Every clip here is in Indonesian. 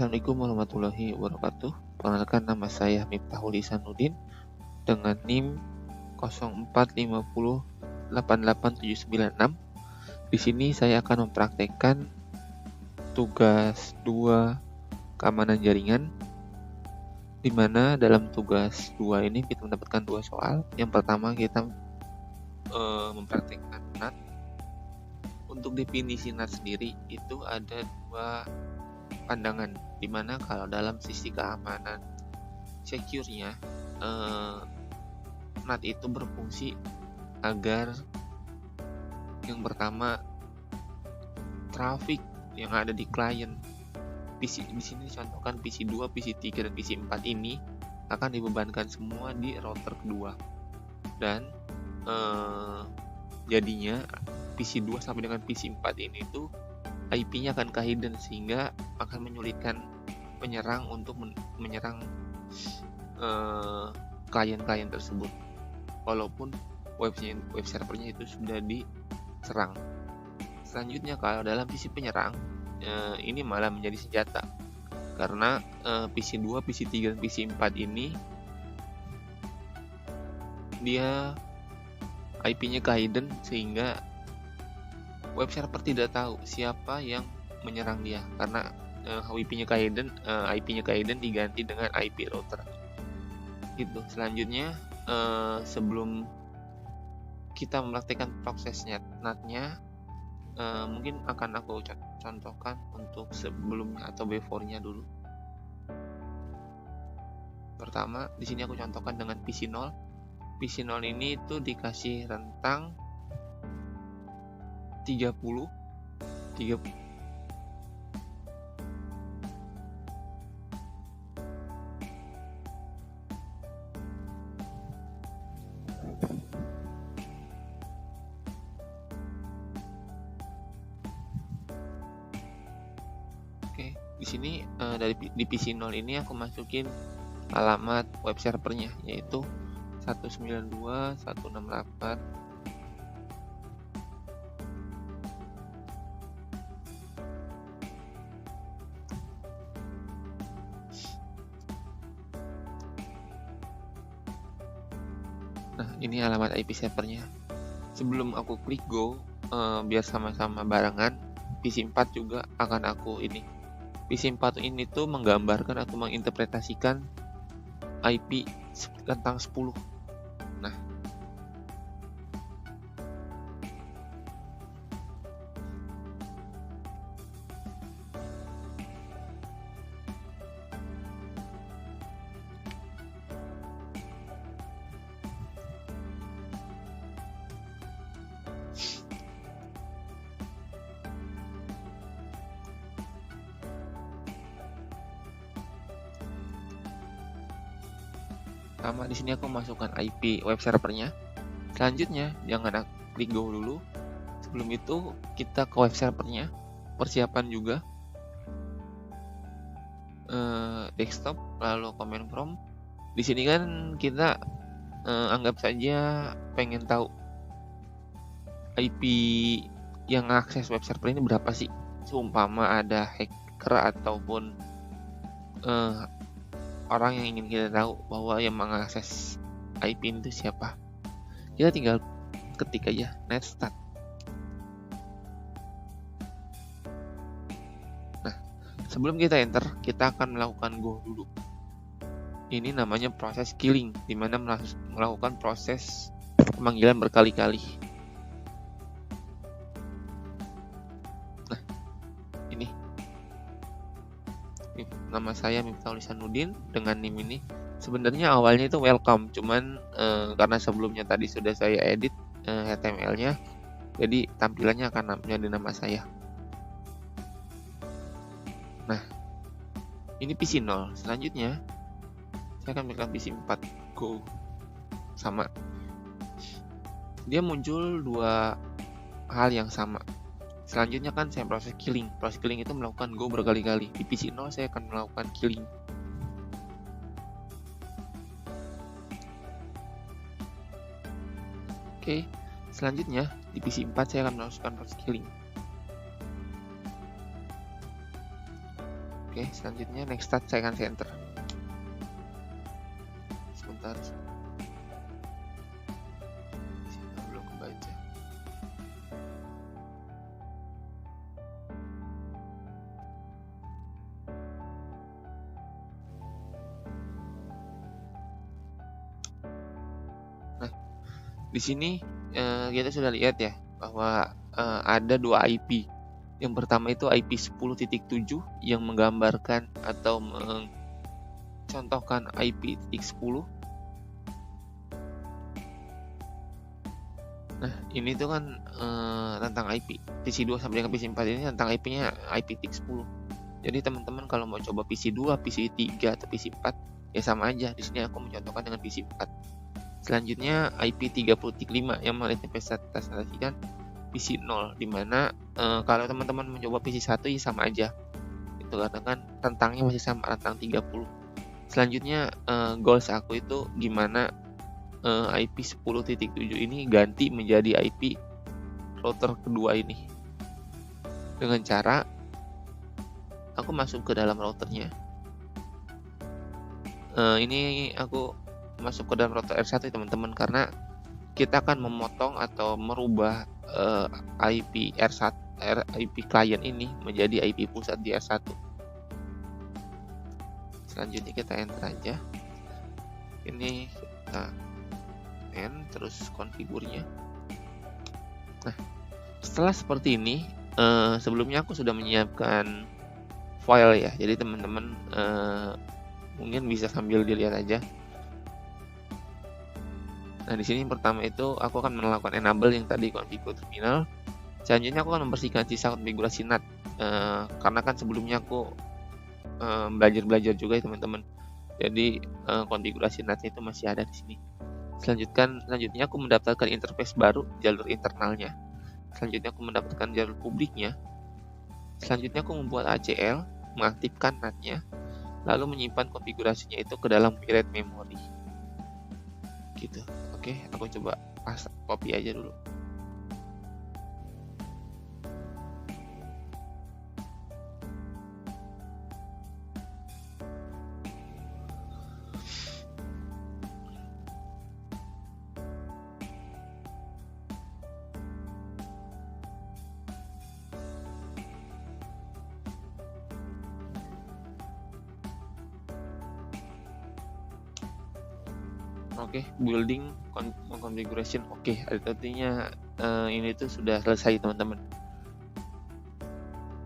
Assalamualaikum warahmatullahi wabarakatuh. Perkenalkan, nama saya Miftahul Ihsanuddin dengan NIM 0450887996. Di sini saya akan mempraktekkan tugas 2 keamanan jaringan, di mana dalam tugas 2 ini kita mendapatkan 2 soal. Yang pertama kita mempraktekkan NAT. Untuk definisi NAT sendiri itu ada 2 pandangan, dimana kalau dalam sisi keamanan secure-nya, NAT itu berfungsi agar yang pertama traffic yang ada di klien PC, di sini dicontohkan PC 2, PC 3 dan PC 4 ini akan dibebankan semua di router kedua, dan jadinya PC 2 sampai dengan PC 4 ini tuh IP-nya akan hidden, sehingga akan menyulitkan penyerang untuk menyerang klien-klien tersebut, walaupun web servernya itu sudah diserang. Selanjutnya, kalau dalam sisi penyerang, ini malah menjadi senjata, karena PC 2, PC 3, dan PC 4 ini dia IP-nya hidden, sehingga web server tidak tahu siapa yang menyerang dia, karena IP-nya hidden diganti dengan IP router. Gitu. Selanjutnya, sebelum kita mempraktikkan prosesnya NAT-nya, mungkin akan aku contohkan untuk sebelumnya atau before-nya dulu. Pertama, di sini aku contohkan dengan PC 0. PC 0 ini itu dikasih rentang 30. Oke, di sini di PC 0 ini aku masukin alamat web servernya, yaitu 192.168. Nah, ini alamat IP servernya. Sebelum aku klik go, biar sama-sama barengan, PC 4 juga akan aku ini. PC 4 ini tuh menggambarkan atau menginterpretasikan IP rentang 10. Nah, sama di sini aku masukkan IP web servernya. Selanjutnya, jangan klik go dulu. Sebelum itu kita ke web servernya, persiapan juga desktop, lalu command prompt. Di sini kan kita anggap saja pengen tahu IP yang akses web server ini berapa sih. Seumpama ada hacker ataupun orang yang ingin kita tahu bahwa yang mengakses IP itu siapa, kita tinggal ketik aja netstart. Nah, sebelum kita enter, kita akan melakukan go dulu. Ini namanya proses killing, dimana melakukan proses pemanggilan berkali-kali. Nah, ini nama saya Miftahul Ihsanuddin dengan NIM ini. Sebenarnya awalnya itu welcome, cuman karena sebelumnya tadi sudah saya edit HTML-nya, jadi tampilannya akan menjadi nama saya. Nah, ini PC 0. Selanjutnya saya akan berikan PC 4 go. Sama, dia muncul 2 hal yang sama. Selanjutnya kan saya proses killing. Proses killing itu melakukan go berkali-kali. Di PC 0 saya akan melakukan killing. Oke, selanjutnya di PC 4 saya akan melakukan proses killing. Oke, selanjutnya next start saya akan enter. Sebentar. Belum kebaca. Nah, di sini kita sudah lihat ya bahwa ada dua IP. Yang pertama itu IP 10.7 yang menggambarkan atau mencontohkan IP 10. Nah, ini tuh kan tentang IP PC2 sampai dengan PC4 ini tentang IP-nya IP 10. Jadi teman-teman kalau mau coba PC2, PC3 atau PC4 ya sama aja. Di sini aku mencontohkan dengan PC4. Selanjutnya IP 30.5 yang merepresentasikan PC0, dimana kalau teman-teman mencoba PC1 ya sama aja itu karena kan rentangnya masih sama, rentang 30. Selanjutnya goals aku itu gimana IP 10.7 ini ganti menjadi IP router kedua ini dengan cara aku masuk ke dalam routernya. Ini aku masuk ke dalam router R1 teman-teman, karena kita akan memotong atau merubah IP R1 IP client ini menjadi IP pusat di R1. Selanjutnya kita enter aja. Ini kita terus konfigurnya. Nah, setelah seperti ini, sebelumnya aku sudah menyiapkan file ya. Jadi teman-teman mungkin bisa sambil dilihat aja. Nah, di sini pertama itu aku akan melakukan enable yang tadi konfigur terminal. Selanjutnya aku akan membersihkan sisa konfigurasi NAT, karena kan sebelumnya aku belajar juga ya teman-teman. Jadi konfigurasi NAT itu masih ada di sini. Selanjutnya aku mendaftarkan interface baru, jalur internalnya. Selanjutnya aku mendapatkan jalur publiknya. Selanjutnya aku membuat ACL, mengaktifkan NAT-nya, lalu menyimpan konfigurasinya itu ke dalam mirrored memory. Gitu. Oke, aku coba copy aja dulu. Oke, building configuration. Oke, artinya ini tuh sudah selesai teman-teman.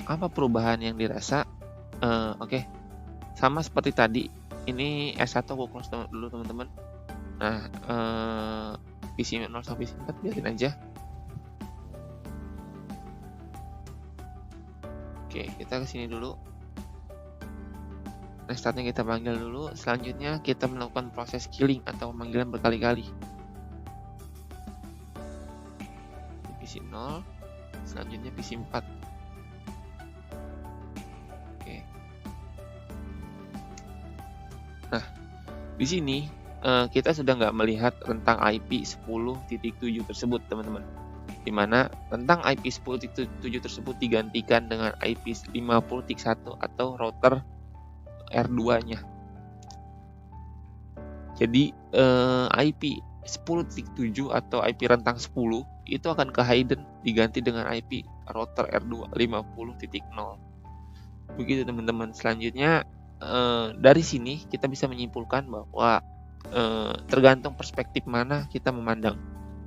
Apa perubahan yang dirasa? Oke, sama seperti tadi. Ini S1 aku close dulu teman-teman. Nah, PC 0 sampai PC 4 biarin aja. Oke, kita kesini dulu. Next startnya kita panggil dulu. Selanjutnya kita melakukan proses killing atau pemanggilan berkali-kali. PC 0, selanjutnya PC 4. Oke. Nah, di sini kita sudah nggak melihat rentang IP 10.7 tersebut teman-teman, dimana rentang IP 10.7 tersebut digantikan dengan IP 50.1 atau router R2-nya. Jadi IP 10.7 atau IP rentang 10 itu akan ke hidden diganti dengan IP router R2 50.0. Begitu teman-teman. Selanjutnya dari sini kita bisa menyimpulkan bahwa tergantung perspektif mana kita memandang,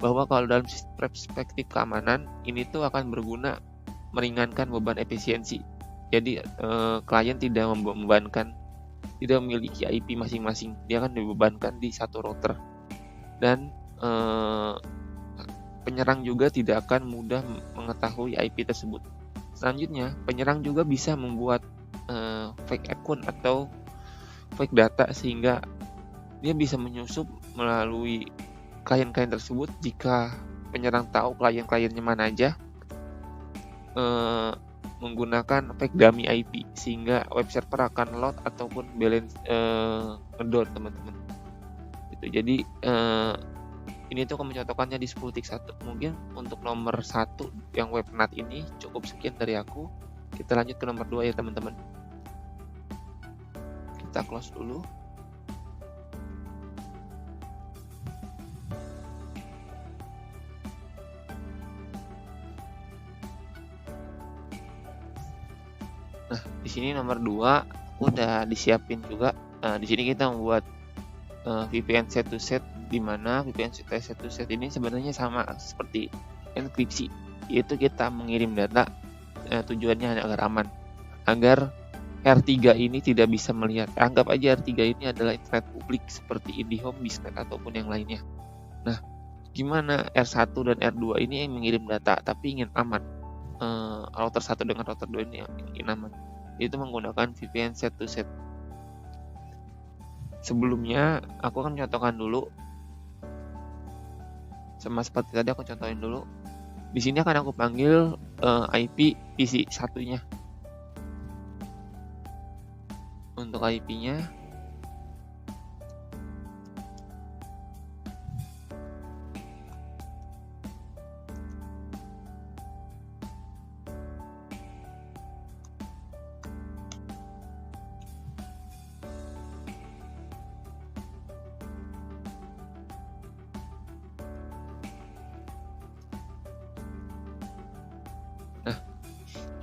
bahwa kalau dalam perspektif keamanan ini tuh akan berguna meringankan beban efisiensi. Jadi klien tidak membebankan, tidak memiliki IP masing-masing, dia akan dibebankan di satu router, dan penyerang juga tidak akan mudah mengetahui IP tersebut. Selanjutnya, penyerang juga bisa membuat fake account atau fake data sehingga dia bisa menyusup melalui klien-klien tersebut. Jika penyerang tahu klien-kliennya mana aja, menggunakan fake dummy IP sehingga web server akan load ataupun balance ngedown teman-teman. Gitu. Jadi ini tuh aku mencontohkannya di 10.1. Mungkin untuk nomor 1 yang web NAT ini cukup sekian dari aku. Kita lanjut ke nomor 2 ya teman-teman. kita close dulu. Nah, di sini nomor 2 udah disiapin juga. Nah, di sini kita membuat VPN set to set, di mana VPN set to set ini sebenarnya sama seperti enkripsi, yaitu kita mengirim data, tujuannya agar aman, agar R3 ini tidak bisa melihat. Anggap aja R3 ini adalah internet publik seperti IndiHome, Bisnet ataupun yang lainnya. Nah, gimana R1 dan R2 ini yang mengirim data tapi ingin aman? Router 1 dengan router 2 ini yang ingin aman, itu menggunakan VPN set to set. Sebelumnya aku akan contohkan dulu, sama seperti tadi aku contohin dulu. Di sini akan aku panggil IP PC satunya. Untuk IP-nya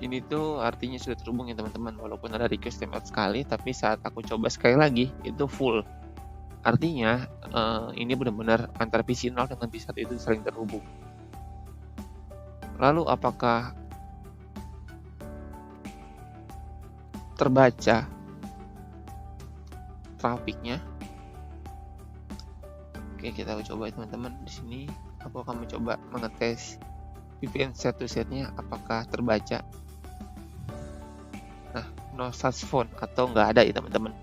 ini tuh artinya sudah terhubung ya teman-teman, walaupun ada request tempat sekali, tapi saat aku coba sekali lagi itu full. Artinya ini benar-benar antara PC 0 dengan PC 1 itu saling terhubung. Lalu apakah terbaca trafiknya? Oke, kita coba teman-teman. Di sini aku akan mencoba mengetes VPN set to setnya apakah terbaca. Nah, no such phone atau nggak ada ya teman-teman.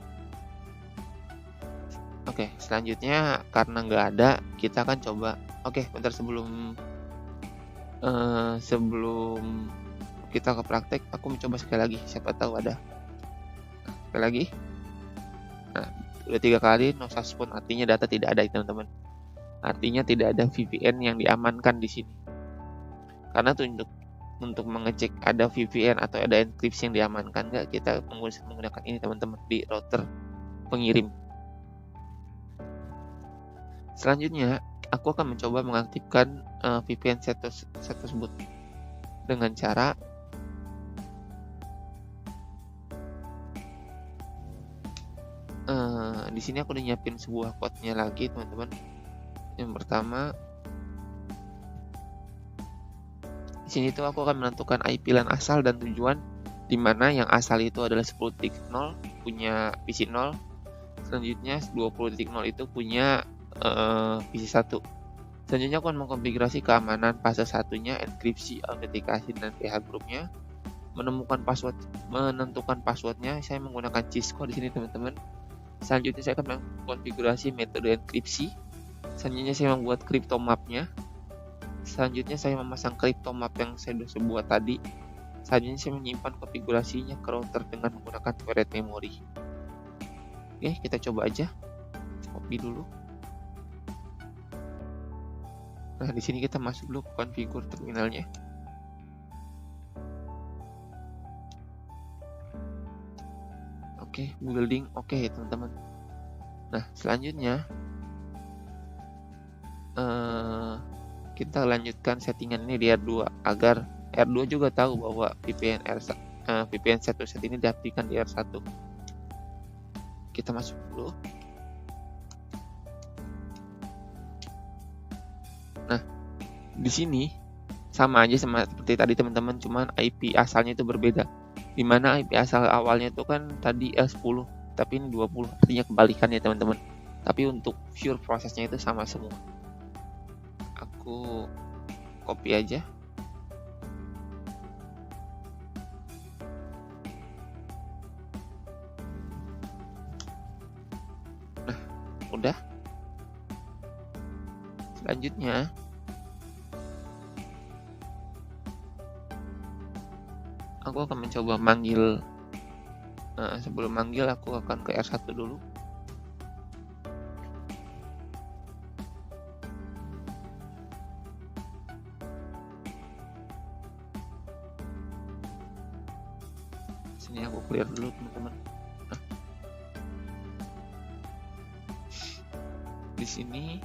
Oke, selanjutnya karena nggak ada, kita akan coba. Oke, bentar sebelum kita ke praktek, aku mencoba sekali lagi. Siapa tahu ada. Sekali lagi. Nah, udah 3 kali no such phone, artinya data tidak ada ya teman-teman. Artinya tidak ada VPN yang diamankan di sini. Karena untuk mengecek ada VPN atau ada enkripsi yang diamankan nggak, kita menggunakan ini teman-teman di router pengirim. Selanjutnya aku akan mencoba mengaktifkan VPN set tersebut dengan cara di sini aku udah nyiapin sebuah code-nya lagi teman-teman. Yang pertama, di sini tuh aku akan menentukan IP LAN asal dan tujuan, di mana yang asal itu adalah 10.0 punya PC 0. Selanjutnya 20.0 itu punya PC 1. Selanjutnya aku akan mengkonfigurasi keamanan fase satunya, enkripsi, autentikasi, dan PH grupnya. Menentukan passwordnya, saya menggunakan Cisco di sini teman-teman. Selanjutnya saya akan mengkonfigurasi metode enkripsi. Selanjutnya saya membuat crypto mapnya. Selanjutnya saya memasang crypto map yang saya sudah buat tadi. Selanjutnya saya menyimpan konfigurasinya ke router dengan menggunakan shared memory. Oke, kita coba aja. Copy dulu. Nah, di sini kita masuk dulu ke configure terminalnya. Oke, building oke teman-teman. Nah, selanjutnya kita lanjutkan settingan ini di R2 agar R2 juga tahu bahwa VPN set to set ini diaktifkan di R1. Kita masuk dulu. Nah, di sini sama aja sama seperti tadi teman-teman, cuman IP asalnya itu berbeda. Dimana IP asal awalnya itu kan tadi L10, tapi ini 20, artinya kebalikannya teman-teman. Tapi untuk pure prosesnya itu sama semua. Aku copy aja. Nah, udah. Selanjutnya aku akan mencoba manggil. Sebelum manggil aku akan ke R1 dulu. Sini aku clear dulu teman-teman. Nah, di sini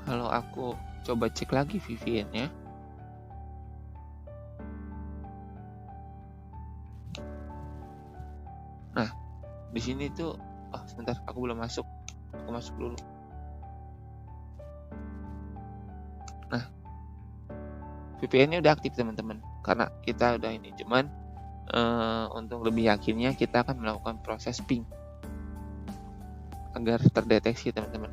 kalau aku coba cek lagi VPN-nya, nah di sini tuh sebentar, aku belum masuk, aku masuk dulu. Nah, VPN-nya udah aktif teman-teman, karena kita udah ini. Cuman untuk lebih yakinnya kita akan melakukan proses ping agar terdeteksi teman-teman.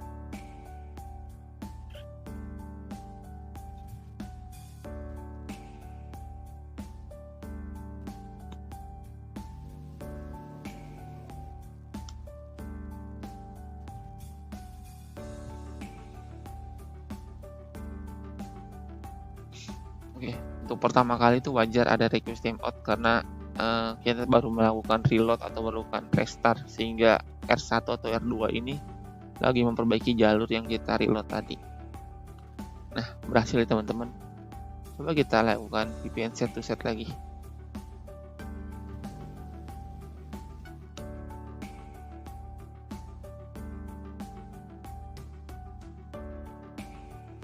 Oke, untuk pertama kali itu wajar ada request timeout karena kita baru melakukan reload atau melakukan restart, sehingga R1 atau R2 ini lagi memperbaiki jalur yang kita reload tadi. Nah, berhasil ya teman-teman. Coba kita lakukan VPN set to set lagi.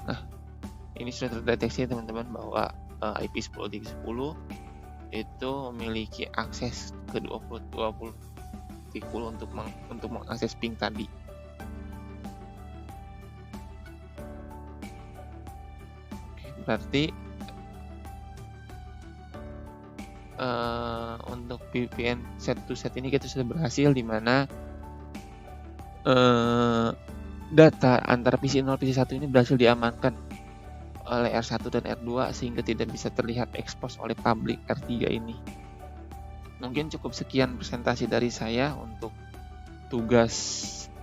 Nah, ini sudah terdeteksi teman-teman bahwa IP 10310 itu memiliki akses ke 20.20 untuk mengakses ping tadi. Oke, berarti untuk VPN set to set ini kita sudah berhasil, di mana data antara PC 0 PC 1 ini berhasil diamankan oleh R1 dan R2 sehingga tidak bisa terlihat expose oleh publik R3 ini. Mungkin cukup sekian presentasi dari saya untuk tugas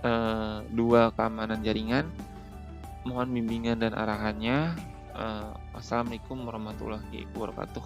2 keamanan jaringan. Mohon bimbingan dan arahannya. Wassalamualaikum warahmatullahi wabarakatuh.